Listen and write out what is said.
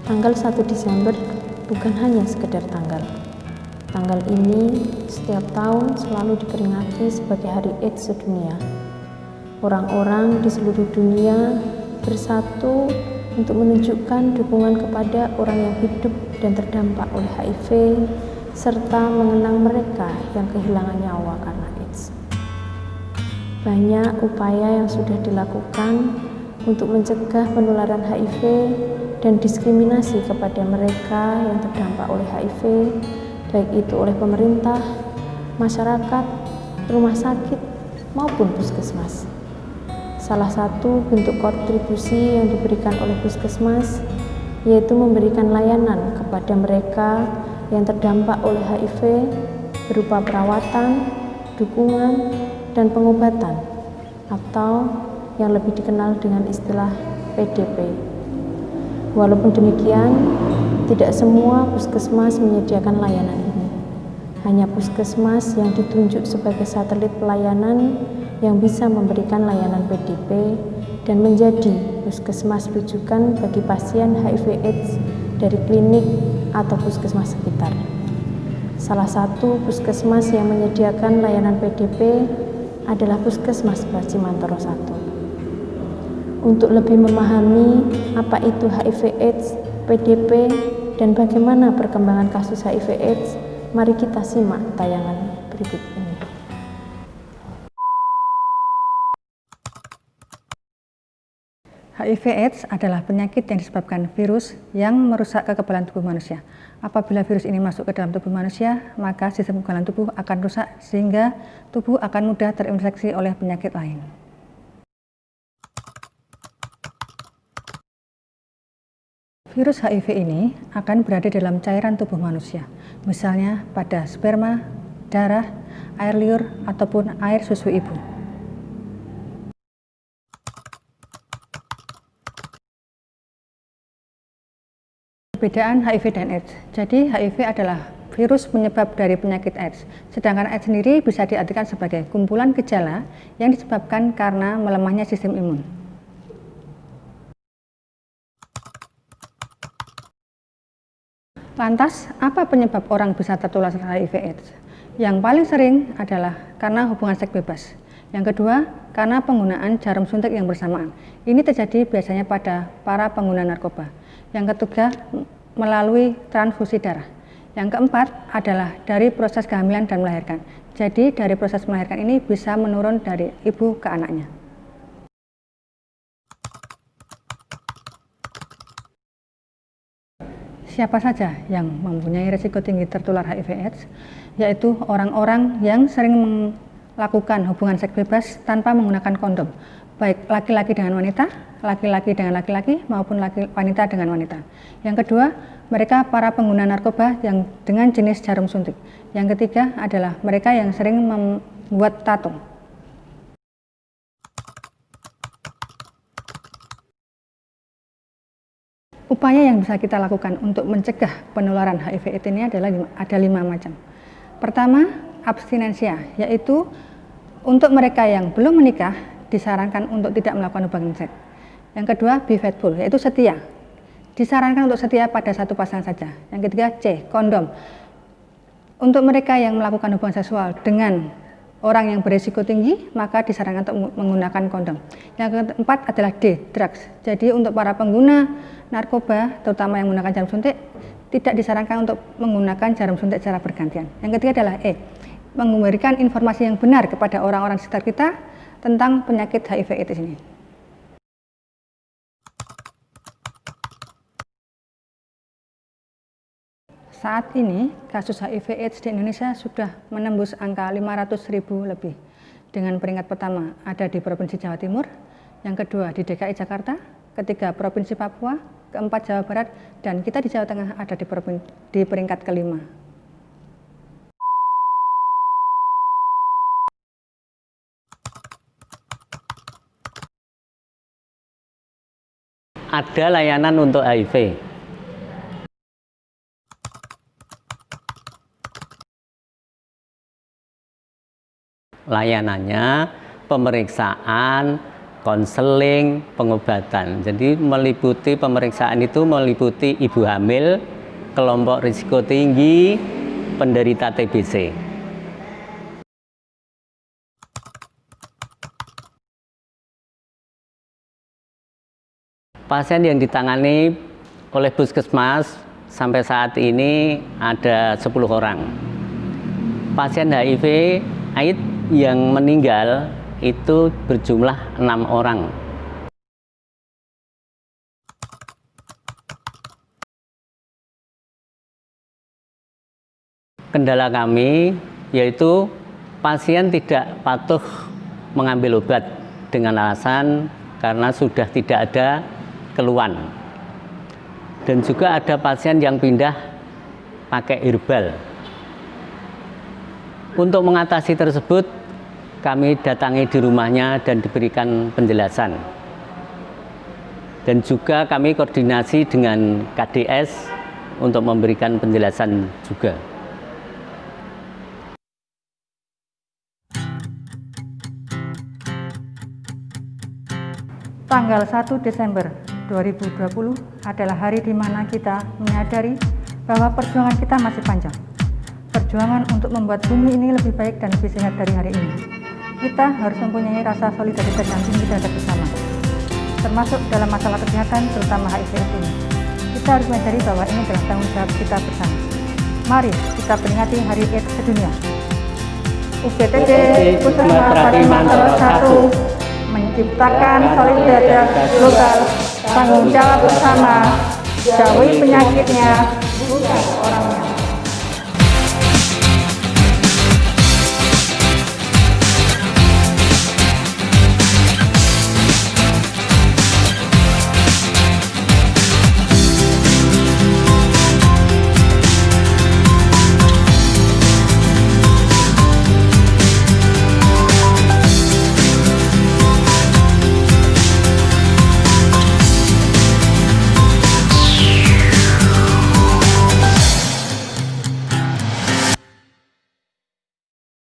Tanggal 1 Desember bukan hanya sekedar tanggal. Tanggal ini setiap tahun selalu diperingati sebagai Hari AIDS sedunia. Orang-orang di seluruh dunia bersatu untuk menunjukkan dukungan kepada orang yang hidup dan terdampak oleh HIV, serta mengenang mereka yang kehilangan nyawa karena AIDS. Banyak upaya yang sudah dilakukan untuk mencegah penularan HIV dan diskriminasi kepada mereka yang terdampak oleh HIV, baik itu oleh pemerintah, masyarakat, rumah sakit, maupun puskesmas. Salah satu bentuk kontribusi yang diberikan oleh puskesmas yaitu memberikan layanan kepada mereka yang terdampak oleh HIV berupa perawatan, dukungan, dan pengobatan, atau yang lebih dikenal dengan istilah PDP. Walaupun demikian, tidak semua puskesmas menyediakan layanan ini. Hanya puskesmas yang ditunjuk sebagai satelit pelayanan yang bisa memberikan layanan PDP dan menjadi puskesmas rujukan bagi pasien HIV/AIDS dari klinik atau puskesmas sekitar. Salah satu puskesmas yang menyediakan layanan PDP adalah Puskesmas Bacimantoro 1. Untuk lebih memahami apa itu HIV/AIDS, PDP, dan bagaimana perkembangan kasus HIV/AIDS, mari kita simak tayangan berikut ini. HIV/AIDS adalah penyakit yang disebabkan virus yang merusak kekebalan tubuh manusia. Apabila virus ini masuk ke dalam tubuh manusia, maka sistem kekebalan tubuh akan rusak sehingga tubuh akan mudah terinfeksi oleh penyakit lain. Virus HIV ini akan berada dalam cairan tubuh manusia, misalnya pada sperma, darah, air liur, ataupun air susu ibu. Perbedaan HIV dan AIDS. Jadi HIV adalah virus penyebab dari penyakit AIDS, sedangkan AIDS sendiri bisa diartikan sebagai kumpulan gejala yang disebabkan karena melemahnya sistem imun. Lantas, apa penyebab orang bisa tertular HIV/AIDS? Yang paling sering adalah karena hubungan seks bebas. Yang kedua, karena penggunaan jarum suntik yang bersamaan. Ini terjadi biasanya pada para pengguna narkoba. Yang ketiga, melalui transfusi darah. Yang keempat adalah dari proses kehamilan dan melahirkan. Jadi, dari proses melahirkan ini bisa menurun dari ibu ke anaknya. Siapa saja yang mempunyai risiko tinggi tertular HIV/AIDS, yaitu orang-orang yang sering melakukan hubungan seks bebas tanpa menggunakan kondom, baik laki-laki dengan wanita, laki-laki dengan laki-laki, maupun wanita dengan wanita. Yang kedua, mereka para pengguna narkoba yang dengan jenis jarum suntik. Yang ketiga adalah mereka yang sering membuat tato. Upaya yang bisa kita lakukan untuk mencegah penularan HIV/AIDS ini adalah ada 5 macam. Pertama, abstinensia, yaitu untuk mereka yang belum menikah disarankan untuk tidak melakukan hubungan seks. Yang kedua, be faithful, yaitu setia. Disarankan untuk setia pada satu pasangan saja. Yang ketiga, C, kondom. Untuk mereka yang melakukan hubungan seksual dengan orang yang berisiko tinggi, maka disarankan untuk menggunakan kondom. Yang keempat adalah D, drugs. Jadi untuk para pengguna narkoba, terutama yang menggunakan jarum suntik, tidak disarankan untuk menggunakan jarum suntik secara bergantian. Yang ketiga adalah E, memberikan informasi yang benar kepada orang-orang sekitar kita tentang penyakit HIV/AIDS ini. Saat ini, kasus HIV/AIDS di Indonesia sudah menembus angka 500.000 lebih. Dengan peringkat pertama ada di Provinsi Jawa Timur, yang kedua di DKI Jakarta, ketiga Provinsi Papua, keempat Jawa Barat, dan kita di Jawa Tengah ada di peringkat kelima. Ada layanan untuk HIV. Layanannya pemeriksaan konseling, pengobatan. Jadi meliputi pemeriksaan itu meliputi ibu hamil, kelompok risiko tinggi, penderita TBC. Pasien yang ditangani oleh Puskesmas sampai saat ini ada 10 orang. Pasien HIV AIDS yang meninggal itu berjumlah 6 orang. Kendala kami yaitu pasien tidak patuh mengambil obat dengan alasan karena sudah tidak ada keluhan. Dan juga ada pasien yang pindah pakai herbal. Untuk mengatasi tersebut, kami datangi di rumahnya dan diberikan penjelasan. Dan juga kami koordinasi dengan KDS untuk memberikan penjelasan juga. Tanggal 1 Desember 2020 adalah hari di mana kita menyadari bahwa perjuangan kita masih panjang. Perjuangan untuk membuat bumi ini lebih baik dan lebih sehat dari hari ini. Kita harus mempunyai rasa solidaritas yang tinggi terhadap bersama, termasuk dalam masalah kesehatan, terutama HIV/AIDS ini. Kita harus menyadari bahwa ini adalah tanggung jawab kita bersama. Mari kita peringati Hari AIDS Sedunia. UPTD Puskesmas Padimanto 1 menciptakan solidaritas global, tanggung jawab bersama, jauhi penyakitnya,